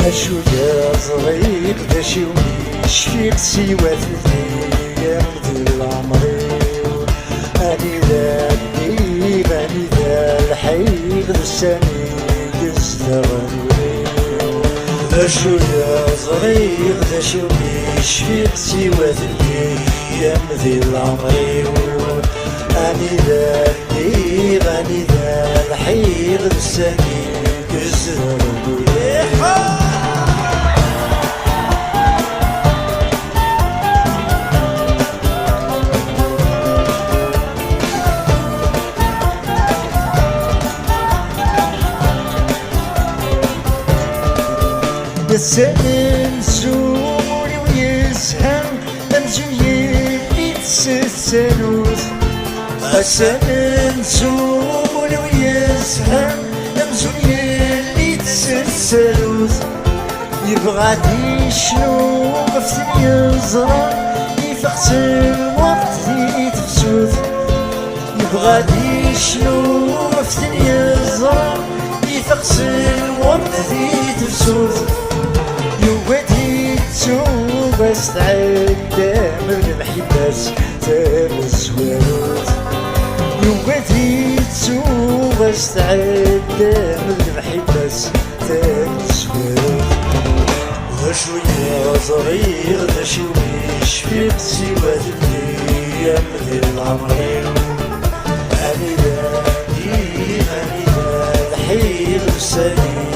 أشو يا صغير دا شي ويشفيق سوا الأيام ديال العمري أني ذا الديب أني ذا الحيق لساني يزدغني أشو يا صغير دا شي ويشفيق سوا الأيام ديال العمري أني ذا الديب أني ذا الحيق لساني يزدغني يسأل سوري ويسهم أمزوني يتسلسلوث أسأل سوري ويسهم أمزوني يتسلسلوث يبغى شنو غفتن يزرع يفقس الوقت يتفسوث يبغى شنو غفتن يزرع يفقس الوقت يتفسوث يواتي تسوق استعدى من الحباس تام الزواروت يواتي تسوق استعدى من الحباس تام الزواروت وشوية صغير دا شي ويشفيق سوا الأيام ديال العمرين أني ذا الحيل لساني